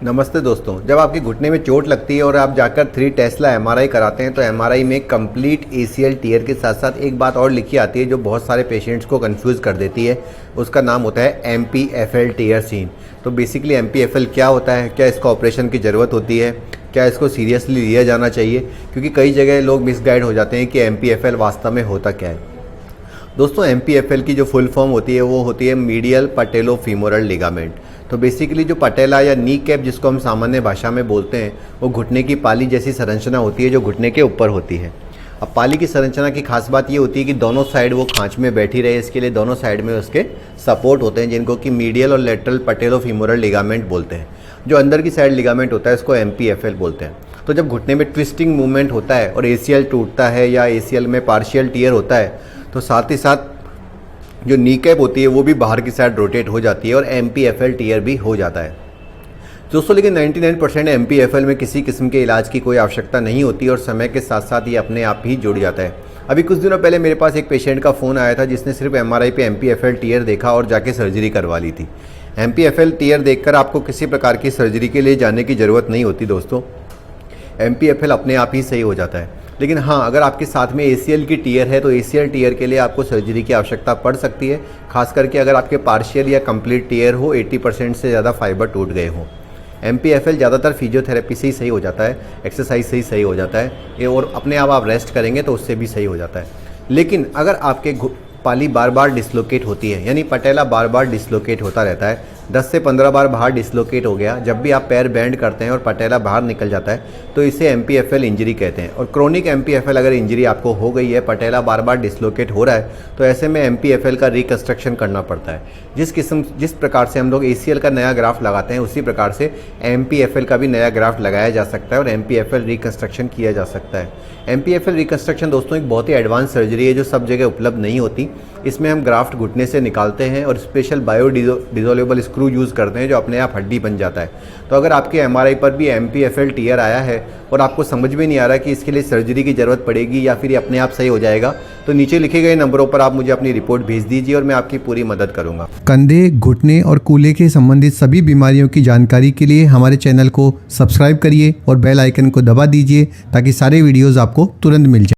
नमस्ते दोस्तों। जब आपके घुटने में चोट लगती है और आप जाकर 3 टेस्ला एमआरआई कराते हैं तो एमआरआई में कंप्लीट एसीएल टियर के साथ साथ एक बात और लिखी आती है जो बहुत सारे पेशेंट्स को कंफ्यूज कर देती है। उसका नाम होता है एमपीएफएल टियर सीन। तो बेसिकली एमपीएफएल क्या होता है, क्या इसका ऑपरेशन की ज़रूरत होती है, क्या इसको सीरियसली लिया जाना चाहिए, क्योंकि कई जगह लोग मिसगाइड हो जाते हैं कि एमपीएफएल वास्तव में होता क्या है। दोस्तों, एमपीएफएल की जो फुल फॉर्म होती है वो होती है मीडियल पैटेलोफीमोरल लिगामेंट। तो बेसिकली जो पटेला या नी कैप जिसको हम सामान्य भाषा में बोलते हैं वो घुटने की पाली जैसी संरचना होती है जो घुटने के ऊपर होती है। अब पाली की संरचना की खास बात ये होती है कि दोनों साइड वो खांच में बैठी रहे, इसके लिए दोनों साइड में उसके सपोर्ट होते हैं जिनको कि मीडियल और लेटरल पैटेलोफीमोरल लिगामेंट बोलते हैं। जो अंदर की साइड लिगामेंट होता है इसको एमपीएफएल बोलते हैं। तो जब घुटने में ट्विस्टिंग मूवमेंट होता है और एसीएल टूटता है या एसीएल में पार्शियल टीयर होता है तो साथ ही साथ जो नी कैप होती है वो भी बाहर की साइड रोटेट हो जाती है और एमपीएफएल टीयर भी हो जाता है दोस्तों। लेकिन 99% एमपीएफएल में किसी किस्म के इलाज की कोई आवश्यकता नहीं होती और समय के साथ साथ ये अपने आप ही जुड़ जाता है। अभी कुछ दिनों पहले मेरे पास एक पेशेंट का फ़ोन आया था जिसने सिर्फ एमआरआई पे एमपीएफएल टीयर देखा और जाके सर्जरी करवा ली थी। एमपीएफएल टीयर देखकर आपको किसी प्रकार की सर्जरी के लिए जाने की ज़रूरत नहीं होती दोस्तों, एमपीएफएल अपने आप ही सही हो जाता है। लेकिन हाँ, अगर आपके साथ में एसीएल की टीयर है तो एसीएल टीयर के लिए आपको सर्जरी की आवश्यकता पड़ सकती है, खास करके अगर आपके पार्शियल या कंप्लीट टीयर हो, 80% से ज़्यादा फाइबर टूट गए हों। एमपीएफएल ज़्यादातर फिजियोथेरेपी से ही सही हो जाता है, एक्सरसाइज से ही सही हो जाता है ये, और अपने आप रेस्ट करेंगे तो उससे भी सही हो जाता है। लेकिन अगर आपके पाली बार बार डिसलोकेट होती है, यानी पटेला बार बार डिसलोकेट होता रहता है, 10 से 15 बार बाहर डिसलोकेट हो गया, जब भी आप पैर बैंड करते हैं और पटेला बाहर निकल जाता है तो इसे एमपीएफएल इंजरी कहते हैं। और क्रोनिक एमपीएफएल अगर इंजरी आपको हो गई है, पटेला बार बार डिसलोकेट हो रहा है, तो ऐसे में एमपीएफएल का रिकंस्ट्रक्शन करना पड़ता है। जिस प्रकार से हम लोग एसीएल का नया ग्राफ्ट लगाते हैं उसी प्रकार से एमपीएफएल का भी नया ग्राफ्ट लगाया जा सकता है और एमपीएफएल रिकंस्ट्रक्शन किया जा सकता है। एमपीएफएल रिकंस्ट्रक्शन दोस्तों एक बहुत ही एडवांस सर्जरी है जो सब जगह उपलब्ध नहीं होती। इसमें हम ग्राफ्ट घुटने से निकालते हैं और स्पेशल बायोडिजोल्वेबल स्क्रू यूज़ करते हैं जो अपने आप हड्डी बन जाता है। तो अगर आपके एमआरआई पर भी एमपीएफएल टीयर आया है और आपको समझ में नहीं आ रहा कि इसके लिए सर्जरी की ज़रूरत पड़ेगी या फिर ये अपने आप सही हो जाएगा, तो नीचे लिखे गए नंबरों पर आप मुझे अपनी रिपोर्ट भेज दीजिए और मैं आपकी पूरी मदद करूंगा। कंधे, घुटने और कूल्हे के संबंधित सभी बीमारियों की जानकारी के लिए हमारे चैनल को सब्सक्राइब करिए और बेल आइकन को दबा दीजिए ताकि सारे वीडियोस आपको तुरंत मिल जाए।